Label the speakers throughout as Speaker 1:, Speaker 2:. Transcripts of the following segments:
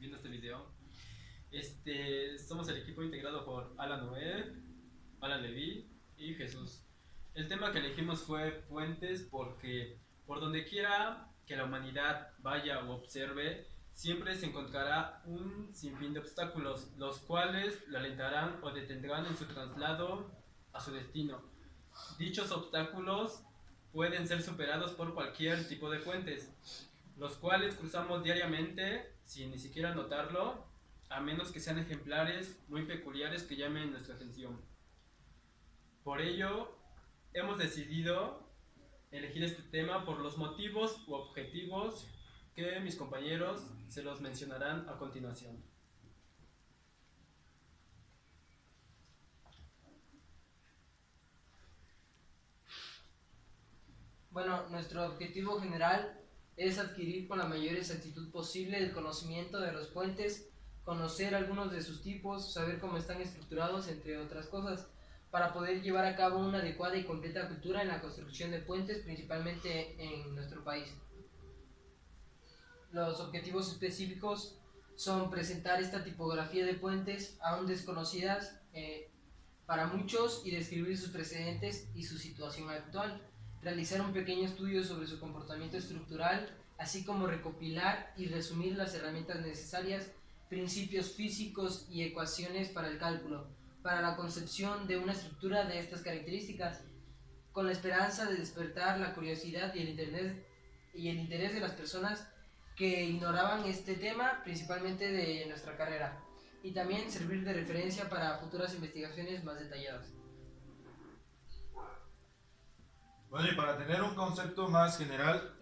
Speaker 1: viendo este video. Somos el equipo integrado por Alan Noé, Alan Leví y Jesús. El tema que elegimos fue puentes porque por donde quiera que la humanidad vaya o observe, siempre se encontrará un sinfín de obstáculos, los cuales la alentarán o detendrán en su traslado a su destino. Dichos obstáculos pueden ser superados por cualquier tipo de puentes, los cuales cruzamos diariamente sin ni siquiera notarlo, a menos que sean ejemplares muy peculiares que llamen nuestra atención. Por ello, hemos decidido elegir este tema por los motivos u objetivos que mis compañeros se los mencionarán a continuación.
Speaker 2: Bueno, nuestro objetivo general es adquirir con la mayor exactitud posible el conocimiento de los puentes, conocer algunos de sus tipos, saber cómo están estructurados, entre otras cosas, para poder llevar a cabo una adecuada y completa cultura en la construcción de puentes, principalmente en nuestro país. Los objetivos específicos son presentar esta tipografía de puentes aún desconocidas para muchos y describir sus precedentes y su situación actual, realizar un pequeño estudio sobre su comportamiento estructural, así como recopilar y resumir las herramientas necesarias, principios físicos y ecuaciones para el cálculo, para la concepción de una estructura de estas características, con la esperanza de despertar la curiosidad y el interés de las personas que ignoraban este tema, principalmente de nuestra carrera, y también servir de referencia para futuras investigaciones más detalladas.
Speaker 3: Bueno, y para tener un concepto más general,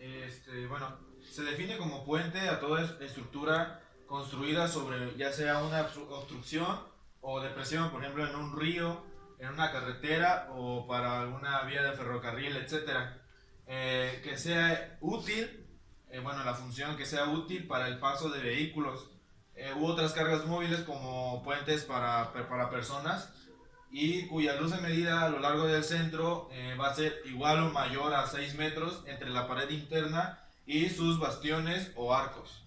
Speaker 3: bueno, se define como puente a toda estructura construida sobre ya sea una obstrucción o depresión, por ejemplo, en un río, en una carretera o para alguna vía de ferrocarril, etcétera. Que sea útil, bueno, la función que sea útil para el paso de vehículos u otras cargas móviles como puentes para personas, y cuya luz de medida a lo largo del centro va a ser igual o mayor a 6 metros entre la pared interna y sus bastiones o arcos.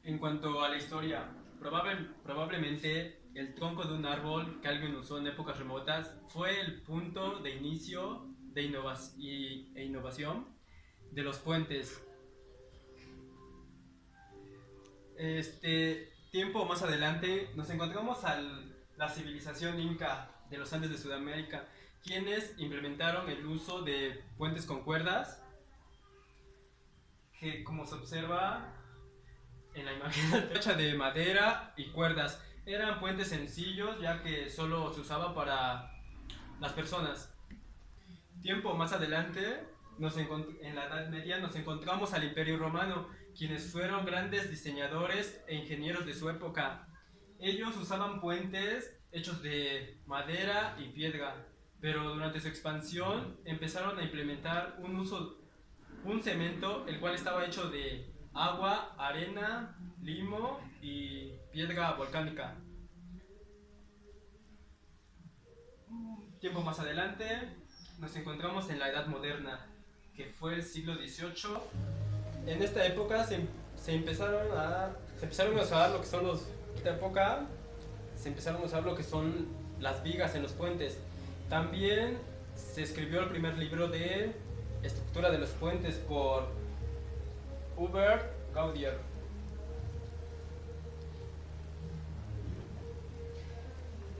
Speaker 1: En cuanto a la historia, probablemente el tronco de un árbol que alguien usó en épocas remotas fue el punto de inicio de innovación de los puentes. Tiempo más adelante nos encontramos a la civilización inca de los Andes de Sudamérica, quienes implementaron el uso de puentes con cuerdas, que como se observa en la imagen hecha de madera y cuerdas. Eran puentes sencillos ya que solo se usaba para las personas. Tiempo más adelante, en la Edad Media, nos encontramos al Imperio Romano, quienes fueron grandes diseñadores e ingenieros de su época. Ellos usaban puentes hechos de madera y piedra, pero durante su expansión empezaron a implementar un cemento el cual estaba hecho de agua, arena, limo y piedra volcánica. Tiempo más adelante nos encontramos en la Edad Moderna, que fue el siglo XVIII. En esta época se empezaron a usar lo que son esta época se empezaron a usar lo que son las vigas en los puentes. También se escribió el primer libro de estructura de los puentes por Hubert Gaudier.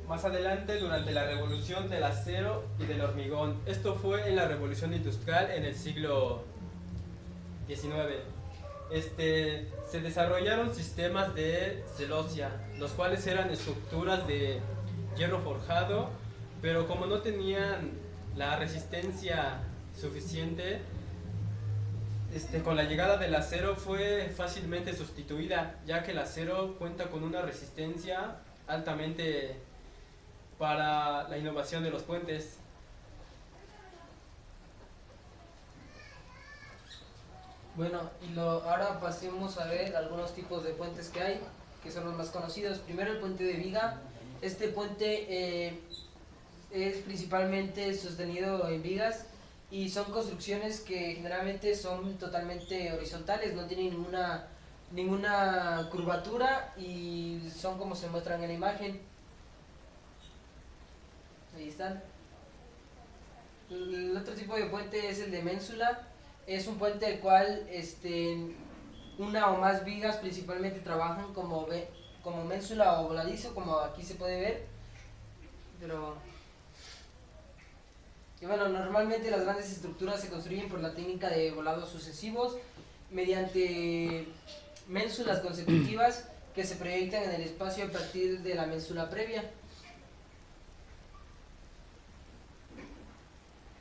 Speaker 1: Más adelante, durante la revolución del acero y del hormigón, esto fue en la revolución industrial en el siglo XIX, se desarrollaron sistemas de celosía, los cuales eran estructuras de hierro forjado, pero como no tenían la resistencia suficiente, con la llegada del acero fue fácilmente sustituida, ya que el acero cuenta con una resistencia altamente para la innovación de los puentes.
Speaker 2: Bueno, ahora pasemos a ver algunos tipos de puentes que hay, que son los más conocidos. Primero, el puente de viga. Este puente es principalmente sostenido en vigas y son construcciones que generalmente son totalmente horizontales, no tienen ninguna curvatura y son como se muestran en la imagen. Ahí están. El otro tipo de puente es el de ménsula. Es un puente el cual una o más vigas principalmente trabajan como ménsula o voladizo, como aquí se puede ver. Y bueno, normalmente las grandes estructuras se construyen por la técnica de volados sucesivos mediante ménsulas consecutivas que se proyectan en el espacio a partir de la ménsula previa.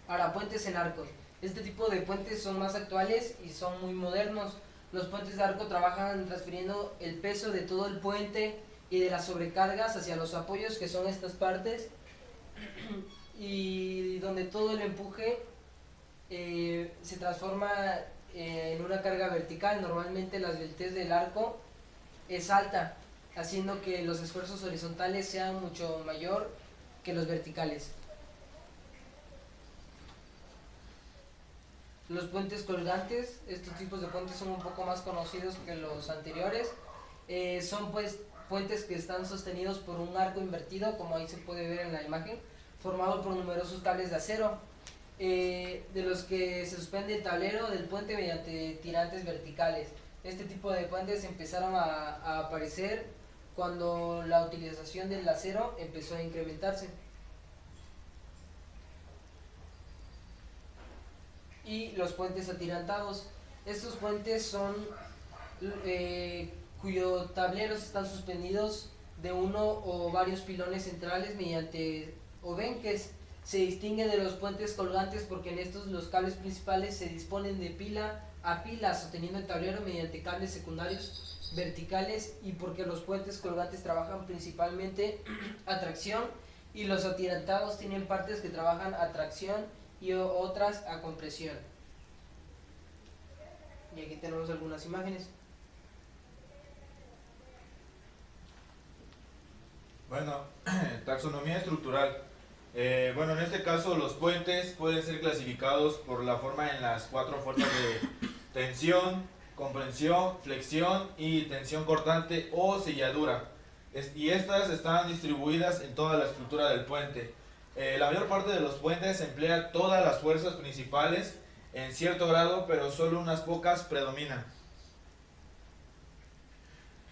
Speaker 2: Ahora, puentes en arcos. Este tipo de puentes son más actuales y son muy modernos. Los puentes de arco trabajan transfiriendo el peso de todo el puente y de las sobrecargas hacia los apoyos, que son estas partes, y donde todo el empuje se transforma en una carga vertical. Normalmente la deltez del arco es alta, haciendo que los esfuerzos horizontales sean mucho mayor que los verticales. Los puentes colgantes, estos tipos de puentes son un poco más conocidos que los anteriores. Son pues puentes que están sostenidos por un arco invertido, como ahí se puede ver en la imagen, formado por numerosos cables de acero, de los que se suspende el tablero del puente mediante tirantes verticales. Este tipo de puentes empezaron a aparecer cuando la utilización del acero empezó a incrementarse. Y los puentes atirantados. Estos puentes son cuyos tableros están suspendidos de uno o varios pilones centrales mediante obenques. Se distingue de los puentes colgantes porque en estos los cables principales se disponen de pila a pila, sosteniendo el tablero mediante cables secundarios verticales, y porque los puentes colgantes trabajan principalmente a tracción y los atirantados tienen partes que trabajan a tracción y otras a compresión. Y aquí tenemos algunas imágenes.
Speaker 3: Bueno, taxonomía estructural. Bueno, en este caso los puentes pueden ser clasificados por la forma en las 4 fuerzas de tensión, comprensión, flexión y tensión cortante o selladura. Y estas están distribuidas en toda la estructura del puente. La mayor parte de los puentes emplea todas las fuerzas principales en cierto grado, pero solo unas pocas predominan.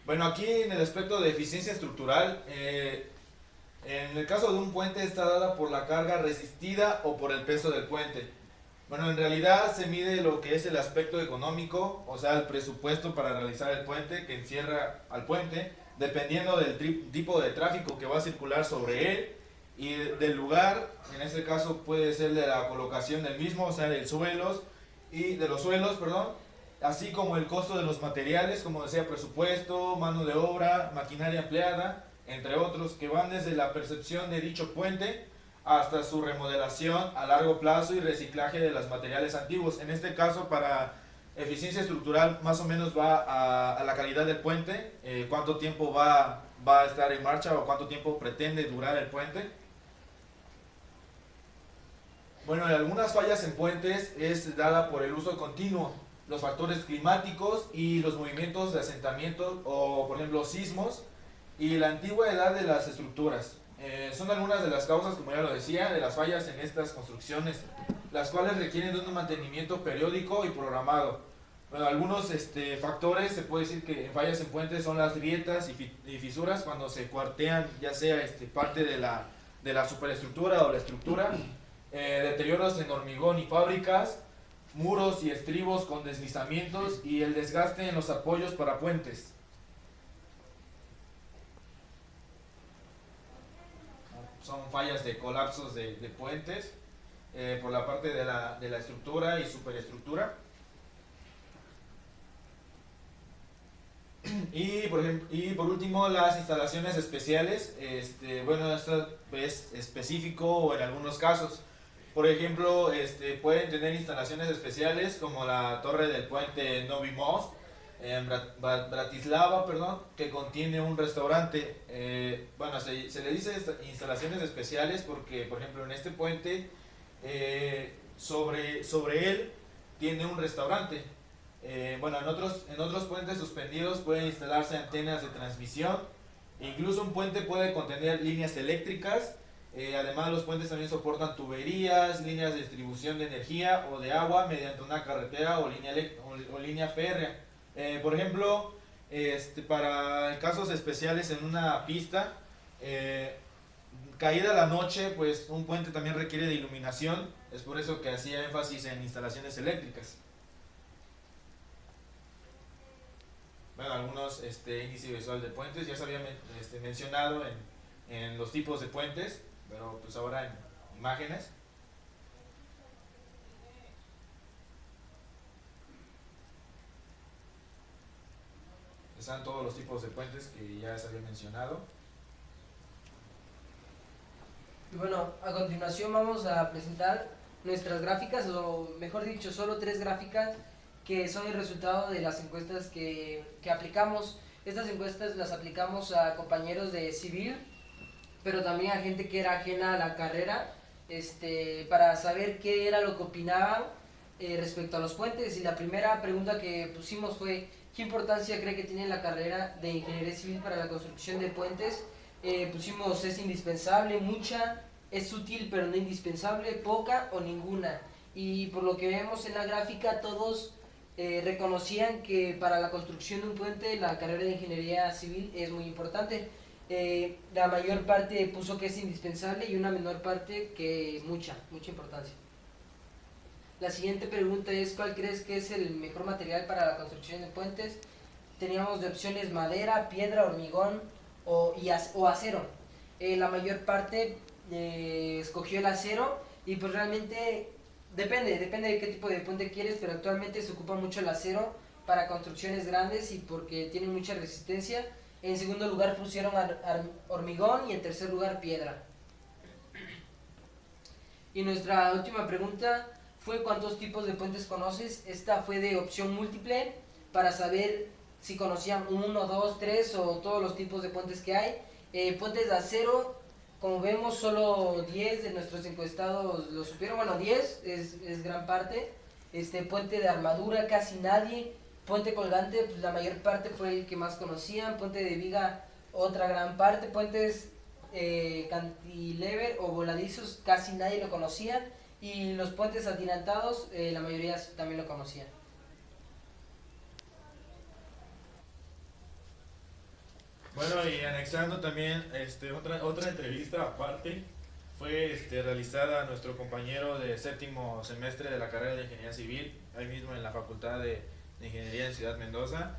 Speaker 3: Bueno, aquí en el aspecto de eficiencia estructural, en el caso de un puente está dada por la carga resistida o por el peso del puente. Bueno, en realidad se mide lo que es el aspecto económico, o sea, el presupuesto para realizar el puente, que encierra al puente, dependiendo del tipo de tráfico que va a circular sobre él y del lugar. En este caso puede ser de la colocación del mismo, o sea, de los suelos, perdón, así como el costo de los materiales, como decía, presupuesto, mano de obra, maquinaria empleada, entre otros, que van desde la percepción de dicho puente hasta su remodelación a largo plazo y reciclaje de los materiales antiguos. En este caso, para eficiencia estructural, más o menos va a la calidad del puente, cuánto tiempo va a estar en marcha o cuánto tiempo pretende durar el puente. Bueno, algunas fallas en puentes es dada por el uso continuo, los factores climáticos y los movimientos de asentamiento, o por ejemplo sismos, y la antigüedad de las estructuras. Son algunas de las causas, como ya lo decía, de las fallas en estas construcciones, las cuales requieren de un mantenimiento periódico y programado. Bueno, algunos factores se puede decir que en fallas en puentes son las grietas y fisuras cuando se cuartean ya sea parte de la superestructura o la estructura, deterioros en hormigón y fábricas, muros y estribos con deslizamientos y el desgaste en los apoyos para puentes. Son fallas de colapsos de puentes por la parte de la estructura y superestructura. Y por último, las instalaciones especiales. Bueno, esto es específico en algunos casos. Por ejemplo, pueden tener instalaciones especiales como la torre del puente Novi Most en Bratislava, que contiene un restaurante. Bueno, se le dice instalaciones especiales porque, por ejemplo, en este puente sobre él tiene un restaurante. Bueno, en otros puentes suspendidos pueden instalarse antenas de transmisión. Incluso un puente puede contener líneas eléctricas. Además, los puentes también soportan tuberías, líneas de distribución de energía o de agua mediante una carretera o línea férrea. Por ejemplo, para casos especiales en una pista, caída la noche, pues un puente también requiere de iluminación. Es por eso que hacía énfasis en instalaciones eléctricas. Bueno, algunos índice visual de puentes, ya se había mencionado en los tipos de puentes, pero pues ahora en imágenes. Están todos los tipos de puentes que ya se había mencionado.
Speaker 2: Y bueno, a continuación vamos a presentar nuestras gráficas, o mejor dicho, solo 3 gráficas que son el resultado de las encuestas que aplicamos. Estas encuestas las aplicamos a compañeros de civil, pero también a gente que era ajena a la carrera, para saber qué era lo que opinaban respecto a los puentes. Y la primera pregunta que pusimos fue: ¿qué importancia cree que tiene la carrera de ingeniería civil para la construcción de puentes? Pusimos: es indispensable, mucha, es útil pero no indispensable, poca o ninguna. Y por lo que vemos en la gráfica, todos reconocían que para la construcción de un puente la carrera de ingeniería civil es muy importante. La mayor parte puso que es indispensable y una menor parte que mucha importancia. La siguiente pregunta es: ¿cuál crees que es el mejor material para la construcción de puentes? Teníamos de opciones madera, piedra, hormigón o acero. La mayor parte escogió el acero, y pues realmente depende de qué tipo de puente quieres, pero actualmente se ocupa mucho el acero para construcciones grandes y porque tiene mucha resistencia. En segundo lugar pusieron hormigón y en tercer lugar piedra. Y nuestra última pregunta fue: ¿cuántos tipos de puentes conoces? Esta fue de opción múltiple para saber si conocían 1, 2, 3 o todos los tipos de puentes que hay. Puentes de acero, como vemos, solo 10 de nuestros encuestados lo supieron. Bueno, 10 es gran parte. Puente de armadura, casi nadie. Puente colgante, pues la mayor parte fue el que más conocían. Puente de viga, otra gran parte. Puentes cantilever o voladizos, casi nadie lo conocía. Y los puentes atirantados, la mayoría también lo conocían.
Speaker 3: Bueno, y anexando también otra entrevista aparte, fue realizada a nuestro compañero de séptimo semestre de la carrera de Ingeniería Civil, ahí mismo en la Facultad de Ingeniería en Ciudad Mendoza.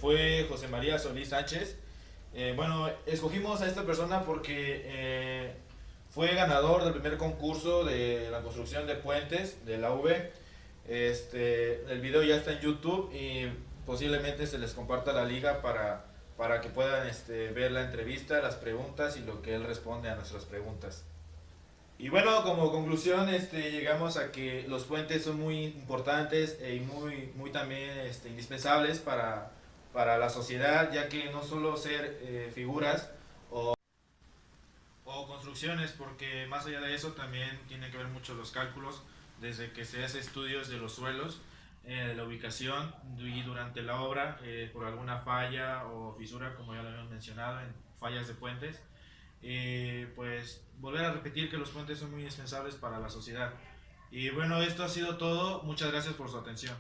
Speaker 3: Fue José María Solís Sánchez. Bueno, escogimos a esta persona porque fue ganador del primer concurso de la construcción de puentes de la UV. El video ya está en YouTube y posiblemente se les comparta la liga para que puedan ver la entrevista, las preguntas y lo que él responde a nuestras preguntas. Y bueno, como conclusión, llegamos a que los puentes son muy importantes y muy también indispensables para la sociedad, ya que no solo ser figuras o construcciones, porque más allá de eso también tiene que ver mucho los cálculos, desde que se hace estudios de los suelos, la ubicación y durante la obra por alguna falla o fisura, como ya lo habíamos mencionado en fallas de puentes. Pues volver a repetir que los puentes son muy indispensables para la sociedad. Y bueno, esto ha sido todo. Muchas gracias por su atención.